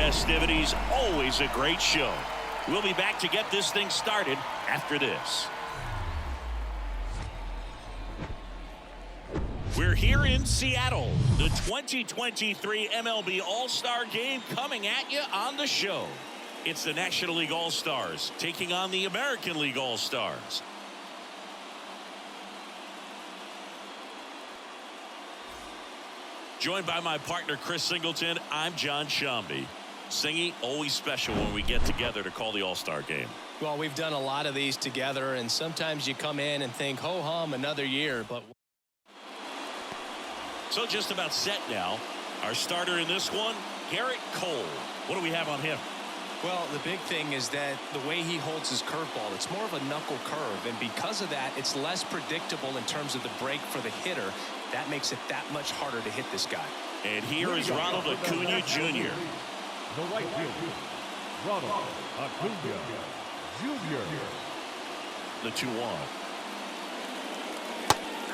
festivities, always a great show. We'll be back to get this thing started after this. We're here in Seattle. The 2023 MLB All-Star Game coming at you on the show. It's the National League All-Stars taking on the American League All-Stars. Joined by my partner, Chris Singleton, I'm John Shambi. Singy, always special when we get together to call the All-Star Game. Well, we've done a lot of these together, and sometimes you come in and think, ho-hum, another year, but... So just about set now. Our starter in this one, Garrett Cole. What do we have on him? Well, the big thing is that the way he holds his curveball, it's more of a knuckle curve, and because of that, it's less predictable in terms of the break for the hitter. That makes it that much harder to hit this guy. And here is Ronald Acuna Jr. The right fielder, Ronald Acuna Jr. The 2-1.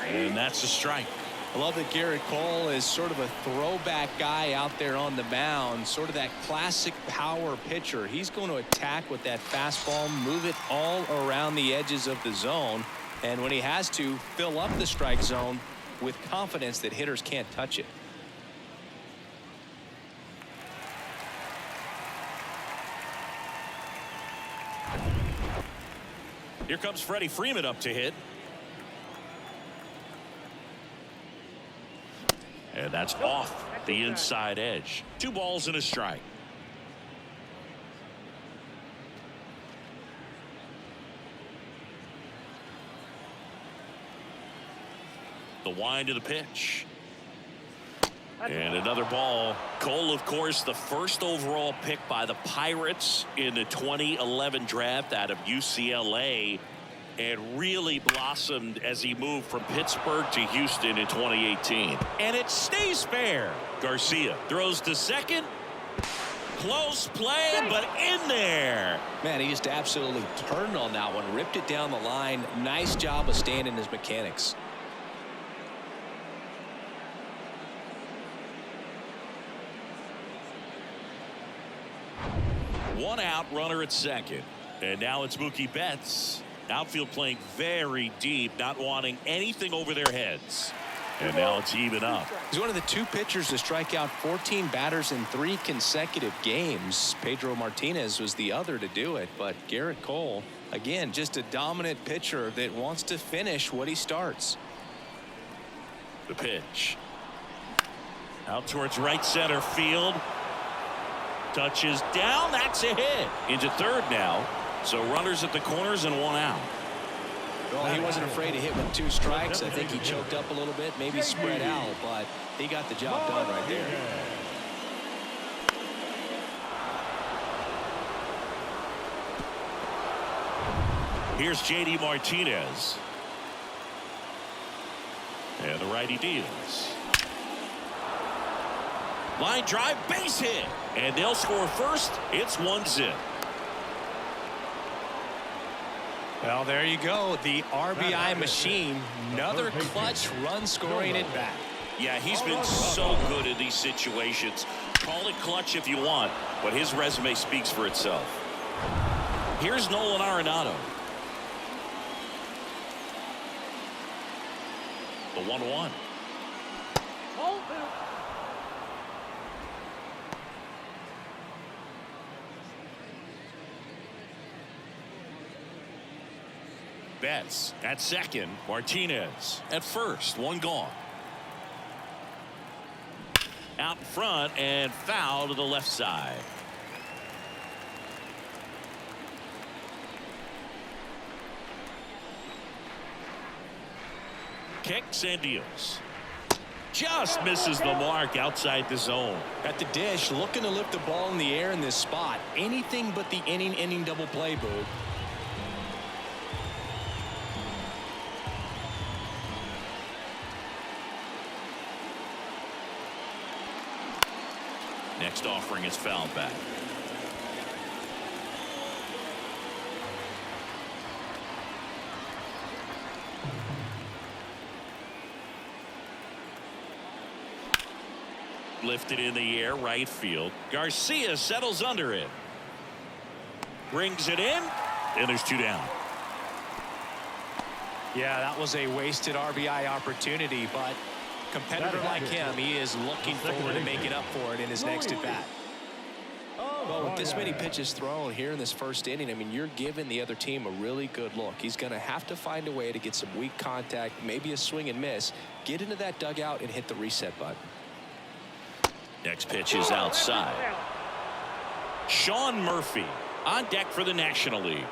And that's a strike. I love that Garrett Cole is sort of a throwback guy out there on the mound, sort of that classic power pitcher. He's going to attack with that fastball, move it all around the edges of the zone, and when he has to, fill up the strike zone with confidence that hitters can't touch it. Here comes Freddie Freeman up to hit. And that's off the inside edge. 2 balls and a strike. The wind of the pitch. And another ball. Cole, of course, the first overall pick by the Pirates in the 2011 draft out of UCLA, and really blossomed as he moved from Pittsburgh to Houston in 2018. And it stays fair. Garcia throws to second. Close play, but in there. Man, he just absolutely turned on that one, ripped it down the line. Nice job of staying in his mechanics. One out, runner at second. And now it's Mookie Betts. Outfield playing very deep, not wanting anything over their heads. And now it's even up. He's one of the 2 pitchers to strike out 14 batters in 3 consecutive games. Pedro Martinez was the other to do it, but Garrett Cole, again, just a dominant pitcher that wants to finish what he starts. The pitch. Out towards right center field. Touches down. That's a hit. Into third now. So runners at the corners and 1 out. Well, he wasn't afraid to hit with 2 strikes. I think he choked up a little bit, maybe spread out, but he got the job done right there. Here's J.D. Martinez. And the righty deals. Line drive, base hit. And they'll score first. It's 1-0. Well, there you go. The RBI machine. Another clutch run scoring at bat. Yeah, he's been so good in these situations. Call it clutch if you want, but his resume speaks for itself. Here's Nolan Arenado. The 1-1. Betts at second. Martinez at first. 1 gone. Out in front and foul to the left side. Kicks and deals. Just misses the mark outside the zone. At the dish, looking to lift the ball in the air in this spot. Anything but the inning double play, Boog. Next offering is fouled back. Lifted in the air, right field. Garcia settles under it. Brings it in, and there's 2 down. Yeah, that was a wasted RBI opportunity, but competitor like him, he is looking forward to making up for it in his next at bat. Well, with this many pitches thrown here in this first inning, I mean, you're giving the other team a really good look. He's going to have to find a way to get some weak contact, maybe a swing and miss, get into that dugout and hit the reset button. Next pitch is outside. Sean Murphy on deck for the National League.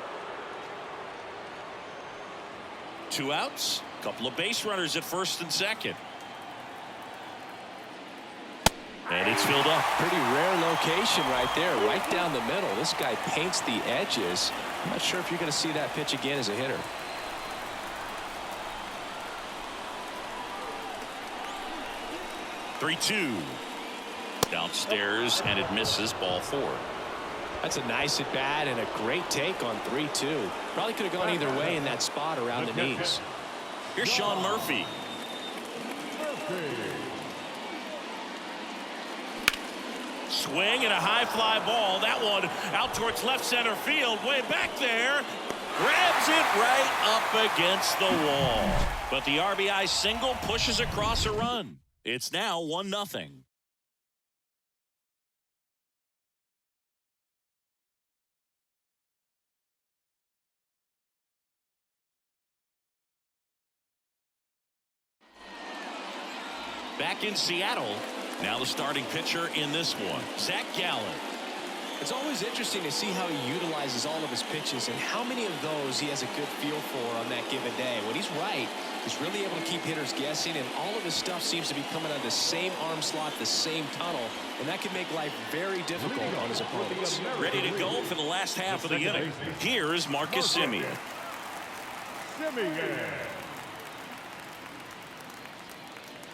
2 outs, couple of base runners at first and second. And it's filled up. Pretty rare location right there, right down the middle. This guy paints the edges. I'm not sure if you're going to see that pitch again as a hitter. Three-two. Downstairs, and it misses. Ball 4. That's a nice at bat and a great take on 3-2. Probably could have gone either way in that spot around the knees. Here's Sean Murphy. Swing and a high fly ball. That one out towards left center field. Way back there. Grabs it right up against the wall. But the RBI single pushes across a run. It's now 1-0. Back in Seattle. Now the starting pitcher in this one, Zach Gallen. It's always interesting to see how he utilizes all of his pitches and how many of those he has a good feel for on that given day. When he's right, he's really able to keep hitters guessing, and all of his stuff seems to be coming out of the same arm slot, the same tunnel, and that can make life very difficult on his opponents. Ready to go for the last half of the inning. Here is Marcus Semien.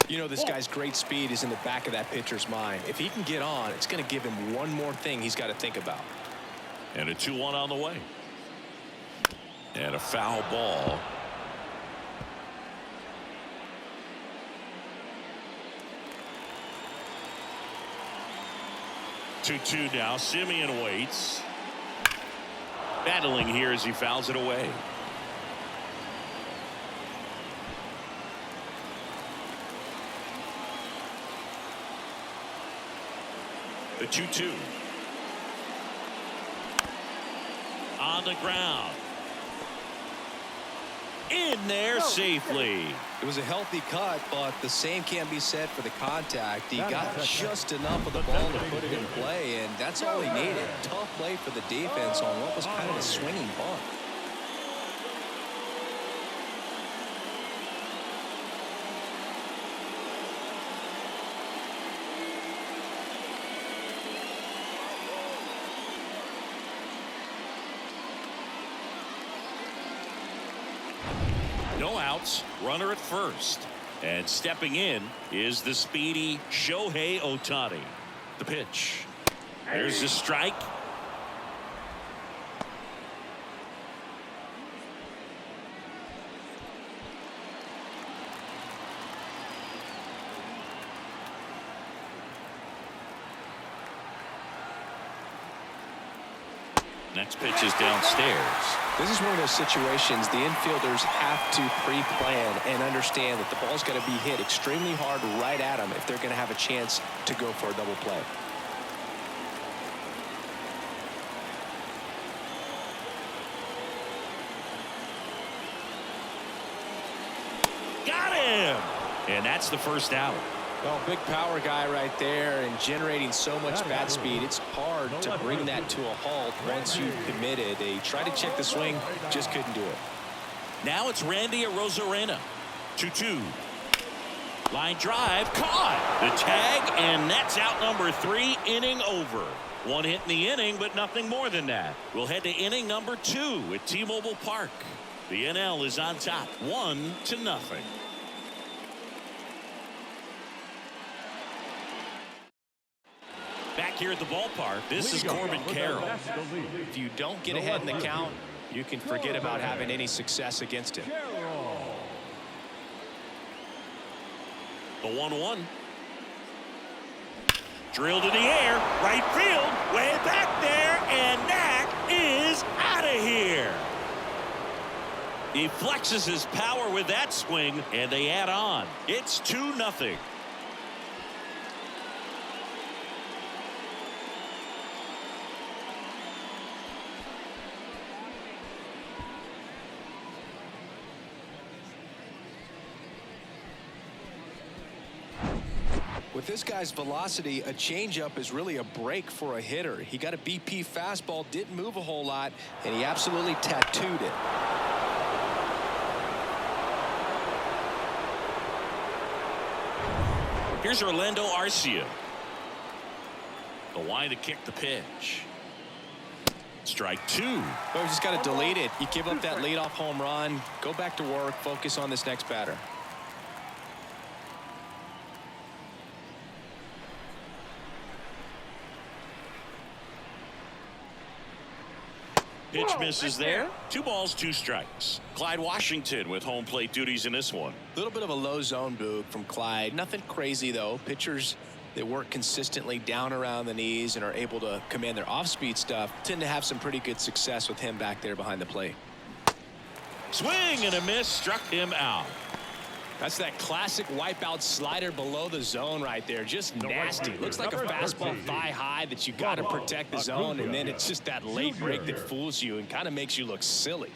You know, this guy's great speed is in the back of that pitcher's mind. If he can get on, it's going to give him one more thing he's got to think about. And a 2-1 on the way. And a foul ball. Two now. Semien waits. Battling here as he fouls it away. The 2-2. On the ground. In there safely. It was a healthy cut, but the same can't be said for the contact. He got just enough of the ball to put it in play, and that's all he needed. Tough play for the defense on what was kind of a swinging bunt. No outs, runner at first. And stepping in is the speedy Shohei Ohtani. The pitch. There's the strike. Next pitch is downstairs. This is one of those situations the infielders have to pre-plan and understand that the ball's got to be hit extremely hard right at them if they're going to have a chance to go for a double play. Got him! And that's the first out. Well, big power guy right there and generating so much bat speed. It's hard to bring that to a halt once you've committed. They tried to check the swing, just couldn't do it. Now it's Randy Arozarena. 2-2. Line drive, caught. The tag, and that's out number 3, inning over. One hit in the inning, but nothing more than that. We'll head to inning number 2 at T-Mobile Park. The NL is on top, 1-0. Back here at the ballpark, this is Corbin Carroll. If you don't get ahead in the count, you can forget about having any success against him. The 1-1. Drilled in the air, right field, way back there, and that is out of here. He flexes his power with that swing, and they add on. It's 2-0. With this guy's velocity, a changeup is really a break for a hitter. He got a BP fastball, didn't move a whole lot, and he absolutely tattooed it. Here's Orlando Arcia. The line to kick the pitch. Strike 2. Well, you just got to delete it. You give up that leadoff home run, go back to work, focus on this next batter. Pitch misses there. 2 balls, 2 strikes. Clyde Washington with home plate duties in this one. A little bit of a low zone boog from Clyde. Nothing crazy, though. Pitchers that work consistently down around the knees and are able to command their off-speed stuff tend to have some pretty good success with him back there behind the plate. Swing and a miss, struck him out. That's that classic wipeout slider below the zone right there. Just nasty. Looks like a fastball thigh high that you got to protect the zone, and then it's just that late break that fools you and kind of makes you look silly.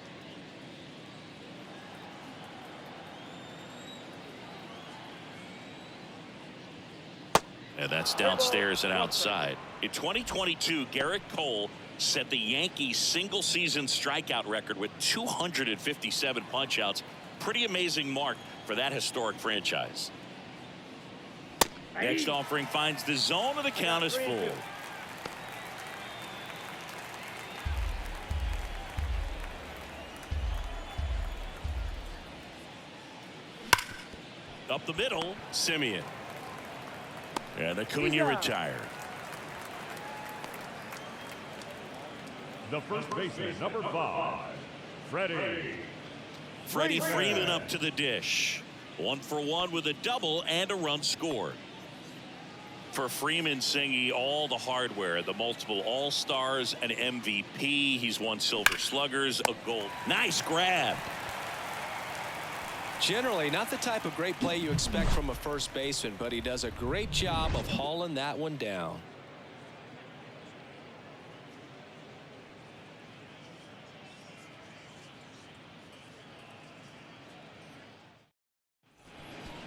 And that's downstairs and outside. In 2022, Garrett Cole set the Yankees single-season strikeout record with 257 punch-outs. Pretty amazing mark for that historic franchise. Next offering finds the zone, and the count is full. Up the middle, Simeon. And Acuna retired. The first baseman, number 5, Freddie. Freddie Freeman up to the dish. 1 for 1 with a double and a run scored. For Freeman, singing all the hardware, the multiple All-Stars, an MVP. He's won Silver Sluggers, a gold. Nice grab. Generally, not the type of great play you expect from a first baseman, but he does a great job of hauling that one down.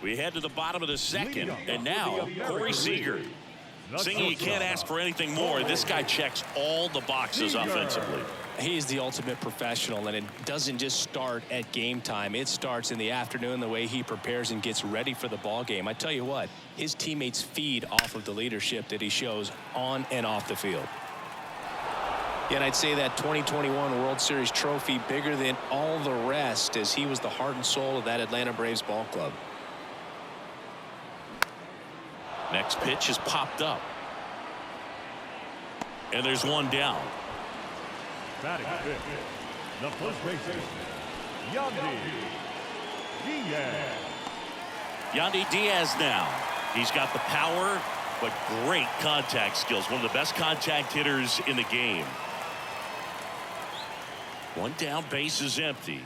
We head to the bottom of the second, and now Corey Seager. Singing, you can't ask for anything more. This guy checks all the boxes offensively. He's the ultimate professional, and it doesn't just start at game time. It starts in the afternoon, the way he prepares and gets ready for the ball game. I tell you what, his teammates feed off of the leadership that he shows on and off the field. And I'd say that 2021 World Series trophy bigger than all the rest, as he was the heart and soul of that Atlanta Braves ball club. Next pitch is popped up. And there's one down. Batting fifth, the first baseman, Yandy Diaz. Yandy Diaz now. He's got the power, but great contact skills. One of the best contact hitters in the game. One down, base is empty.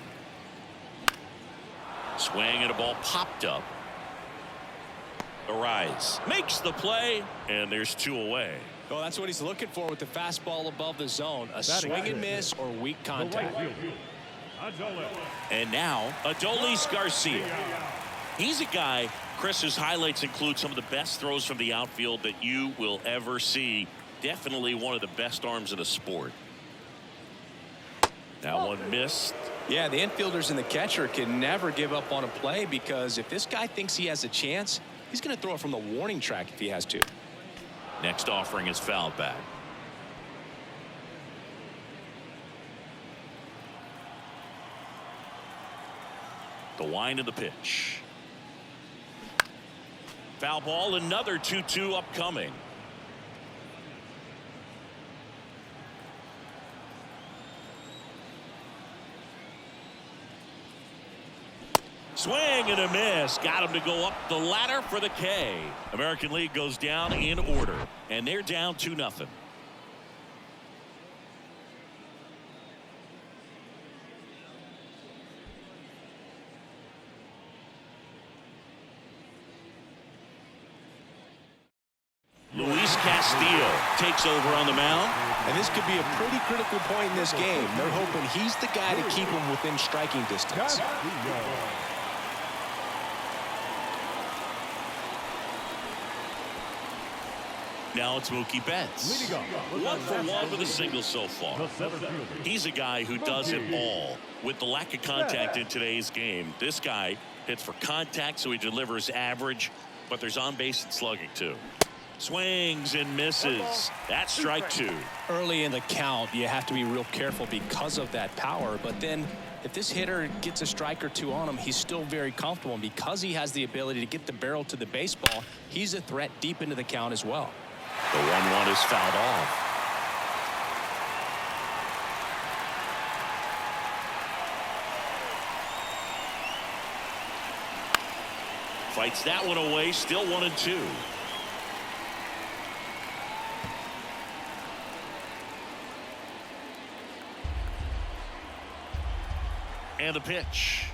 Swing and a ball popped up. Arise makes the play, and there's 2 away. Well, that's what he's looking for with the fastball above the zone. A swing and miss or weak contact. And now Adolis Garcia. He's a guy, Chris's highlights include some of the best throws from the outfield that you will ever see. Definitely one of the best arms in the sport. That one missed. Yeah, the infielders and the catcher can never give up on a play, because if this guy thinks he has a chance, he's going to throw it from the warning track if he has to. Next offering is fouled back. The wind of the pitch. Foul ball, another 2-2 upcoming. Swing and a miss. Got him to go up the ladder for the K. American League goes down in order, and they're down 2-0. Luis Castillo takes over on the mound. And this could be a pretty critical point in this game. They're hoping he's the guy to keep them within striking distance. Now it's Mookie Betts. 1 for 1 with a single so far. He's a guy who does it all. With the lack of contact in today's game, this guy hits for contact, so he delivers average, but there's on base and slugging too. Swings and misses. That's strike 2. Early in the count, you have to be real careful because of that power. But then if this hitter gets a strike or two on him, he's still very comfortable. And because he has the ability to get the barrel to the baseball, he's a threat deep into the count as well. The 1-1 is fouled off. Fights that one away. Still 1-2. And a pitch.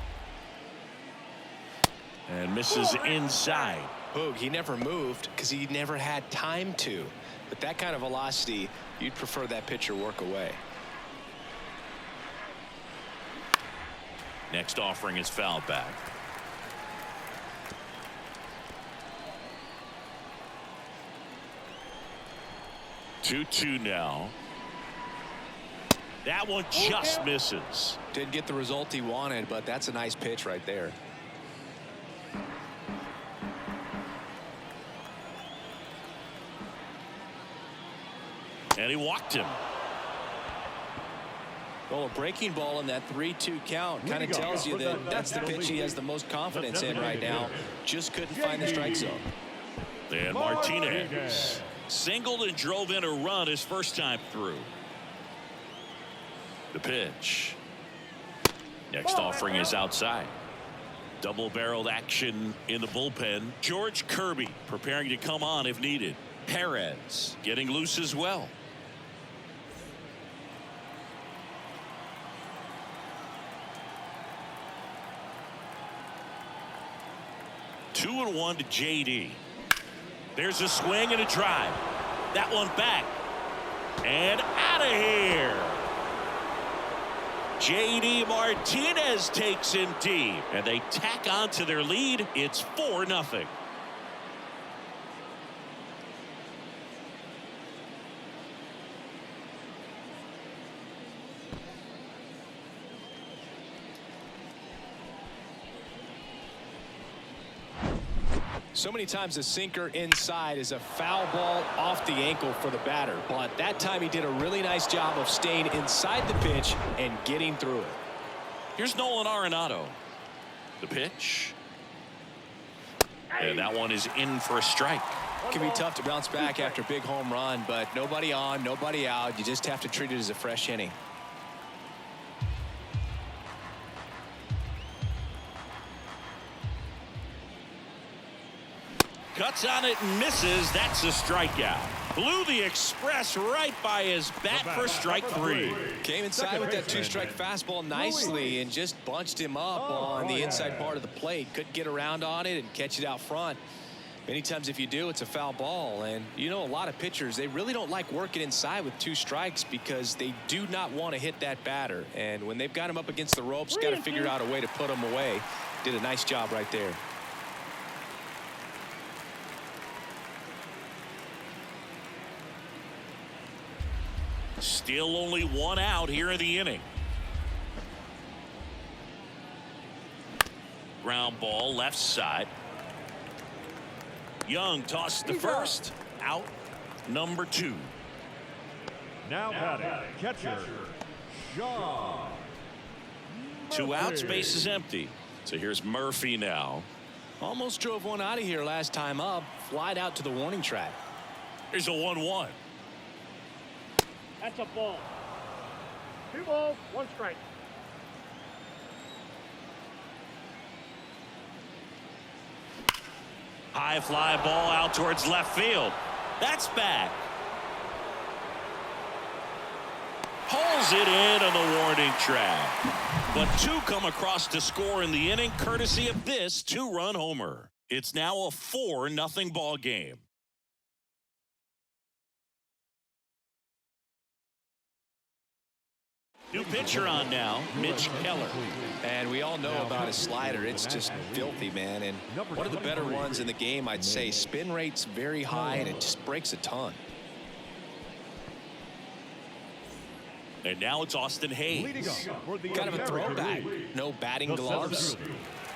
And misses inside. Boog, he never moved because he never had time to. But that kind of velocity, you'd prefer that pitcher work away. Next offering is fouled back. Two now. That one just misses. Didn't get the result he wanted, but that's a nice pitch right there. And he walked him. Well, a breaking ball in that 3-2 count kind of tells you that that's the pitch he has the most confidence in right now. Just couldn't find the strike zone. And Martinez singled and drove in a run his first time through. The pitch. Next offering is outside. Double-barreled action in the bullpen. George Kirby preparing to come on if needed. Perez getting loose as well. Two and one to JD. There's a swing and a drive. That one back. And out of here. JD Martinez takes him deep. And they tack on to their lead. It's 4-0. So many times a sinker inside is a foul ball off the ankle for the batter, but that time he did a really nice job of staying inside the pitch and getting through it. Here's Nolan Arenado. The pitch. And that one is in for a strike. It can be tough to bounce back after a big home run, but nobody on, nobody out. You just have to treat it as a fresh inning. Cuts on it and misses. That's a strikeout. Blew the express right by his bat for strike 3. Came inside with that 2-strike fastball nicely and just bunched him up on the inside part of the plate. Couldn't get around on it and catch it out front. Many times if you do, it's a foul ball. And you know, a lot of pitchers, they really don't like working inside with 2 strikes because they do not want to hit that batter. And when they've got him up against the ropes, got to figure out a way to put him away. Did a nice job right there. Still only 1 out here in the inning. Ground ball left side. Young tossed to first. Out number 2. Now batting, catcher, Shaw. 2 outs, base is empty. So here's Murphy now. Almost drove one out of here last time up. Flied out to the warning track. Here's a 1-1. That's a ball. 2 balls, 1 strike. High fly ball out towards left field. That's back. Pulls it in on the warning track. But two come across to score in the inning courtesy of this two-run homer. It's now a 4-0 ball game. New pitcher on now, Mitch Keller. And we all know about his slider. It's just filthy, man. And one of the better ones in the game, I'd say. Spin rate's very high, and it just breaks a ton. And now it's Austin Hayes. Kind of a throwback. No batting gloves.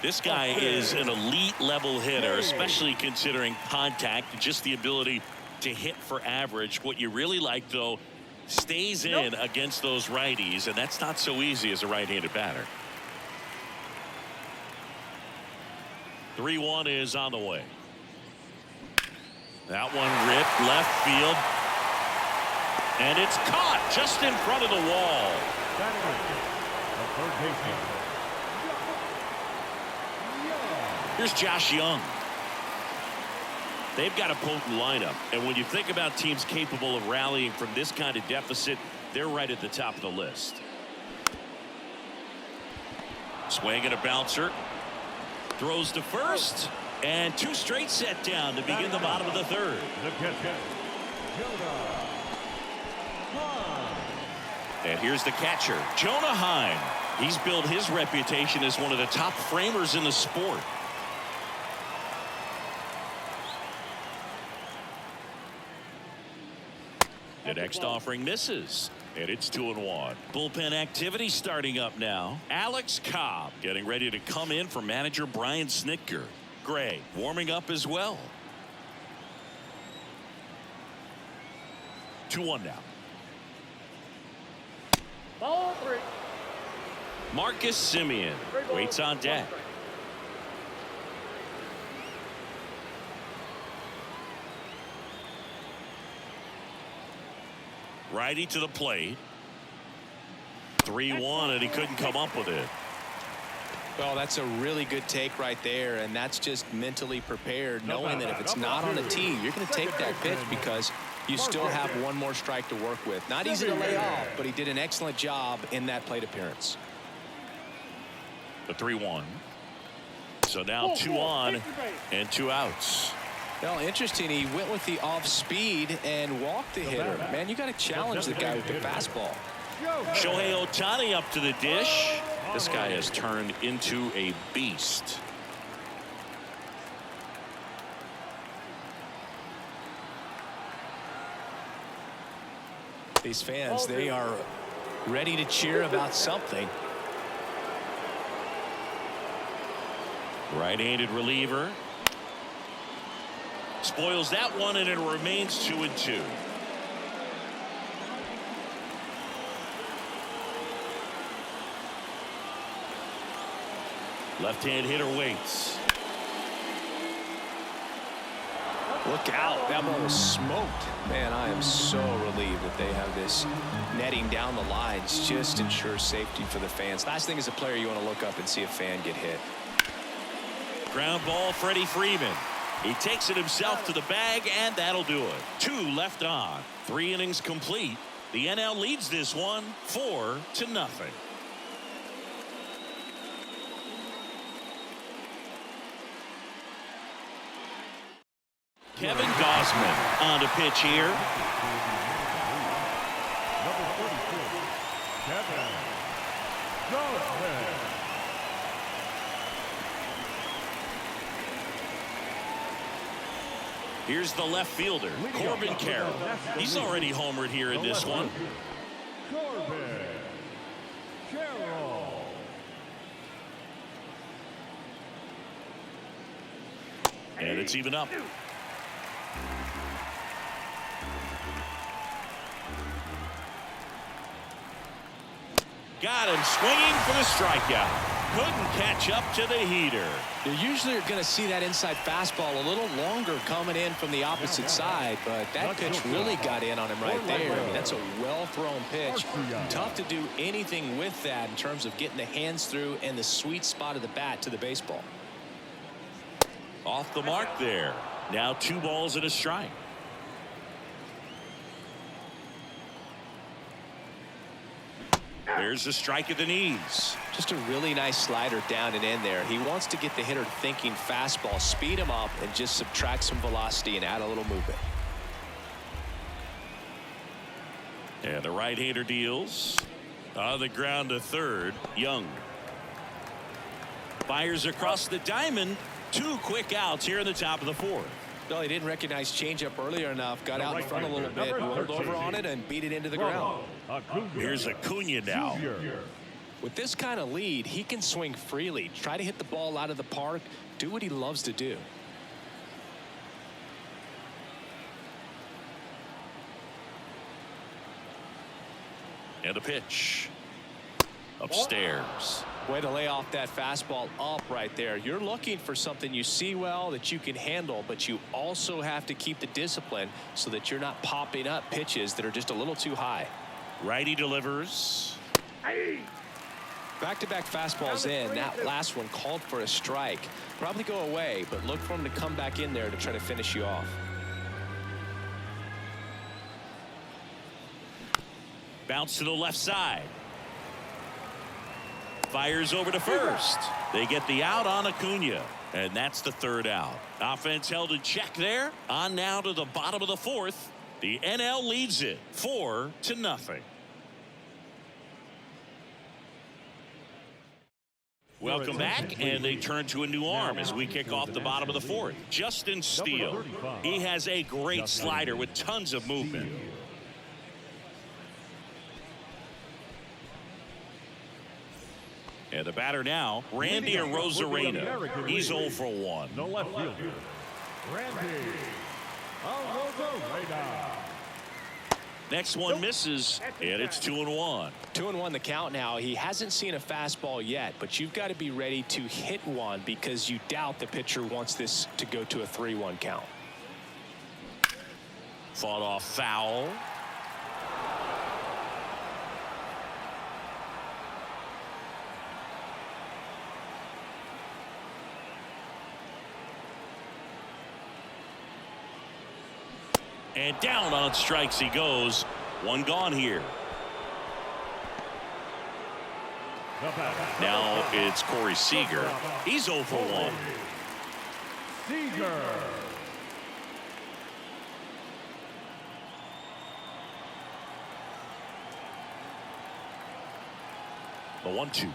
This guy is an elite level hitter, especially considering contact and just the ability to hit for average. What you really like, though, stays in against those righties, and that's not so easy as a right-handed batter. 3-1 is on the way. That one ripped left field. And it's caught just in front of the wall. Here's Josh Young. They've got a potent lineup. And when you think about teams capable of rallying from this kind of deficit, they're right at the top of the list. Swing and a bouncer. Throws to first. And two straight set down to begin the bottom of the third. And here's the catcher, Jonah Heim. He's built his reputation as one of the top framers in the sport. The next offering misses, and it's 2-1. Bullpen activity starting up now. Alex Cobb getting ready to come in for manager Brian Snitker. Gray warming up as well. 2-1 now. Ball 3. Marcus Simeon waits on deck. Righty to the plate. 3-1, and he couldn't come up with it. Well, that's a really good take right there, and that's just mentally prepared, knowing that if it's not on the tee, you're going to take that pitch because you still have one more strike to work with. Not easy to lay off, but he did an excellent job in that plate appearance. The 3-1. So now 2 on and 2 outs. Well, interesting. He went with the off speed and walked the hitter. Man, you got to challenge the guy with the fastball. Shohei Ohtani up to the dish. This guy has turned into a beast. These fans, they are ready to cheer about something. Right-handed reliever. Spoils that one, and it remains 2-2. Left-hand hitter waits. Look out. That ball was smoked. Man, I am so relieved that they have this netting down the lines. Just ensures safety for the fans. Last thing as a player, you want to look up and see a fan get hit. Ground ball, Freddie Freeman. He takes it himself to the bag, and that'll do it. 2 left on. 3 innings complete. The NL leads this one 4-0. Kevin Gausman on the pitch here. Number 42, Kevin Gausman. Here's the left fielder, Corbin Carroll. He's already homered here in this one. Corbin Carroll. And it's even up. Got him swinging for the strikeout. Couldn't catch up to the heater. You usually are going to see that inside fastball a little longer coming in from the opposite side, but that pitch really got in on him right there. I mean, that's a well-thrown pitch. Tough to do anything with that in terms of getting the hands through and the sweet spot of the bat to the baseball. Off the mark there. Now 2 balls and a strike. There's a strike at the knees. Just a really nice slider down and in there. He wants to get the hitter thinking fastball, speed him up, and just subtract some velocity and add a little movement. And the right-hander deals. On the ground to third. Young fires across the diamond. 2 quick outs here in the top of the 4th. No, he didn't recognize changeup earlier enough. Got out in front a little bit, rolled over on it, and beat it into the ground. Here's Acuna now. With this kind of lead, he can swing freely, try to hit the ball out of the park, do what he loves to do. And a pitch. Upstairs. Way to lay off that fastball up right there. You're looking for something you see well that you can handle, but you also have to keep the discipline so that you're not popping up pitches that are just a little too high. Righty delivers. Back-to-back fastballs in. That last one called for a strike. Probably go away, but look for him to come back in there to try to finish you off. Bounce to the left side. Fires over to first. They get the out on Acuna. And that's the 3rd out. Offense held in check there. On now to the bottom of the 4th. The NL leads it 4-0. Welcome back, and they turn to a new arm as we kick off the bottom of the 4th. Justin Steele. He has a great slider with tons of movement. And the batter now, Randy Arozarena. He's 0 for 1. The left fielder, Randy Arozarena. Next one misses, and it's 2-1. 2-1 the count now. He hasn't seen a fastball yet, but you've got to be ready to hit one because you doubt the pitcher wants this to go to a 3-1 count. Fought off foul. And down on strikes he goes. 1 gone here. Now it's Corey Seager. He's 0 for 1. Seager. The 1-2.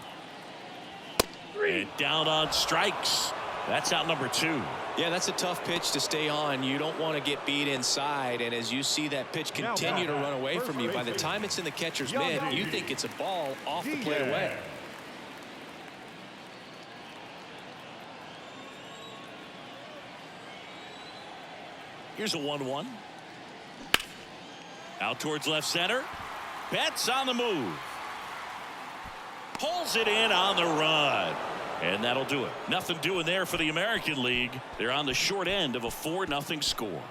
And down on strikes. That's out number 2. Yeah, that's a tough pitch to stay on. You don't want to get beat inside, and as you see that pitch continue to run away from you, by the time it's in the catcher's mitt, you think it's a ball off the plate away. Here's a 1-1. Out towards left center. Betts on the move. Pulls it in on the run. And that'll do it. Nothing doing there for the American League. They're on the short end of a 4-0 score.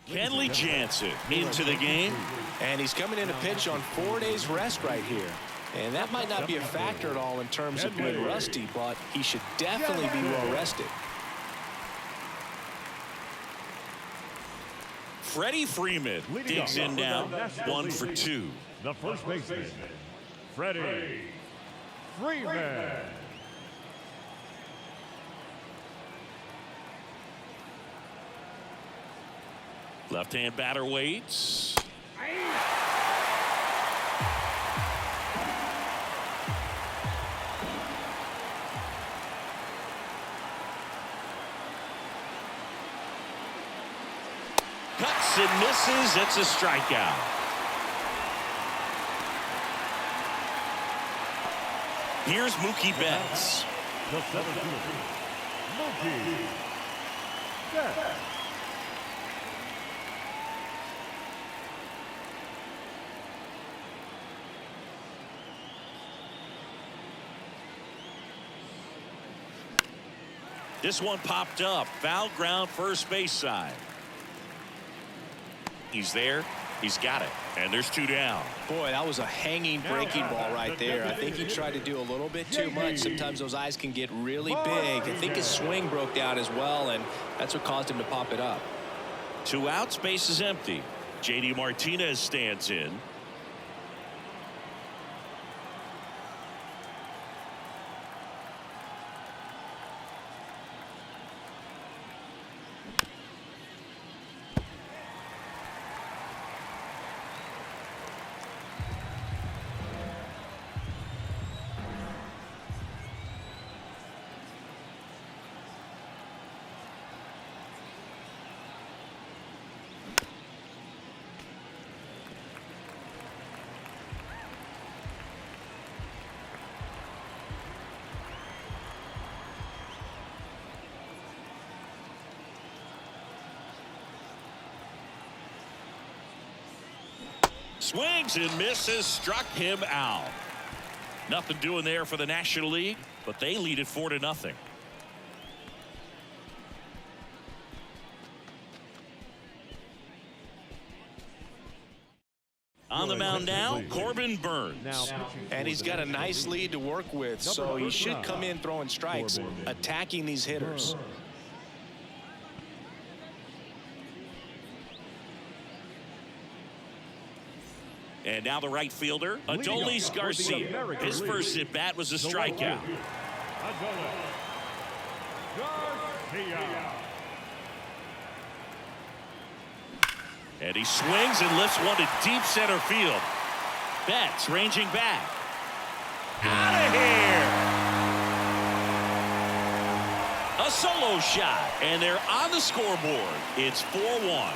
Kenley Jansen into the game. And he's coming in to pitch on 4 days rest right here. And that might not be a factor at all in terms of being rusty, but he should definitely be well rested. Freddie Freeman digs in now. 1 for 2. The first baseman, Freddie Freeman. Left-hand batter waits. Cuts and misses. It's a strikeout. Here's Mookie Betts. The center fielder, Mookie Betts. This one popped up. Foul ground first base side. He's there. He's got it. And there's 2 down. Boy, that was a hanging breaking ball right there. I think he tried to do a little bit too much. Sometimes those eyes can get really big. I think his swing broke down as well, and that's what caused him to pop it up. 2 outs, base is empty. JD Martinez stands in. Swings and misses, struck him out. Nothing doing there for the National League, but they lead it 4-0. On the mound now, Corbin Burns. And he's got a nice lead to work with, so he should come in throwing strikes, attacking these hitters. And now the right fielder, Adolis Garcia. His first at bat was a strikeout. And he swings and lifts one to deep center field. Betts ranging back. Out of here. A solo shot, and they're on the scoreboard. It's 4-1.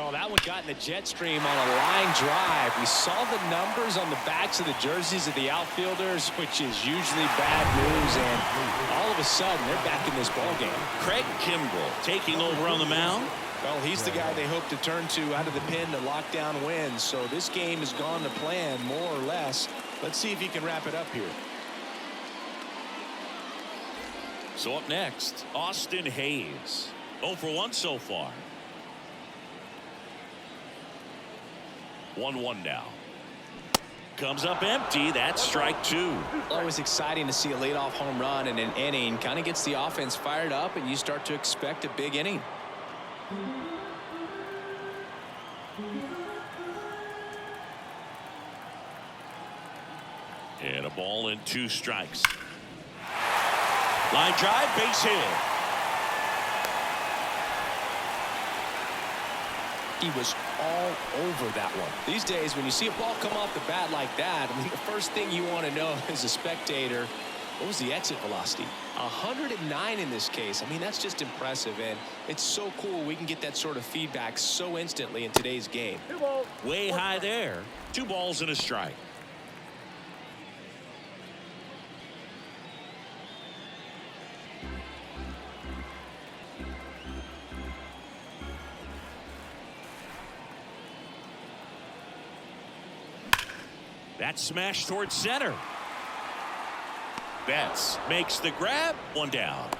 Oh, that one got in the jet stream on a line drive. We saw the numbers on the backs of the jerseys of the outfielders, which is usually bad news, and all of a sudden they're back in this ball game. Craig Kimbrell taking over on the mound. Well, he's the guy they hope to turn to out of the pen to lock down wins. So this game has gone to plan more or less. Let's see if he can wrap it up here. So up next, Austin Hayes. 0 for 1 so far. 1-1 now. Comes up empty. That's strike 2. Always exciting to see a leadoff home run in an inning. Kind of gets the offense fired up, and you start to expect a big inning. And a ball and 2 strikes. Line drive, base hit. He was all over that one. These days, when you see a ball come off the bat like that, I mean, the first thing you want to know as a spectator, what was the exit velocity? 109 in this case. I mean, that's just impressive, and it's so cool we can get that sort of feedback so instantly in today's game. Way high there. 2 balls and a strike. That smash towards center. Betts makes the grab. 1 down.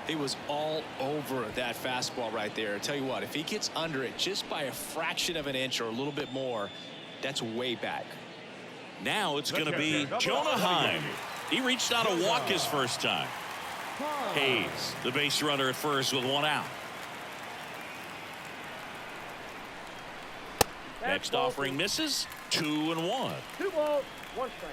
He was all over that fastball right there. I tell you what, if he gets under it just by a fraction of an inch or a little bit more, that's way back. Now it's going to be Jonah Heim. He reached out a walk his first time. Hayes, the base runner at first with 1 out. Next offering misses. 2-1. 2 balls, 1 strike.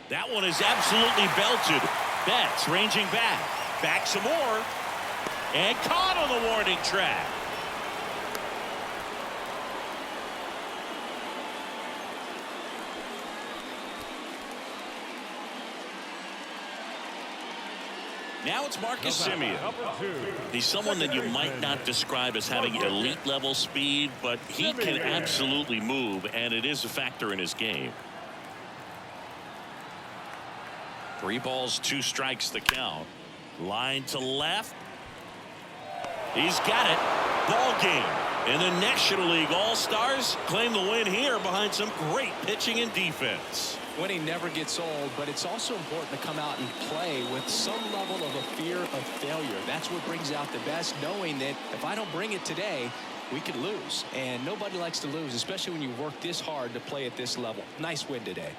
That one is absolutely belted. Betts ranging back. Back some more. And caught on the warning track. Now it's Marcus Semien. He's someone that you might not describe as having elite level speed, but he can absolutely move, and it is a factor in his game. 3 balls, 2 strikes the count. Line to left. He's got it. Ball game. And the National League All-Stars claim the win here behind some great pitching and defense. Winning never gets old, but it's also important to come out and play with some level of a fear of failure. That's what brings out the best, knowing that if I don't bring it today, we could lose. And nobody likes to lose, especially when you work this hard to play at this level. Nice win today.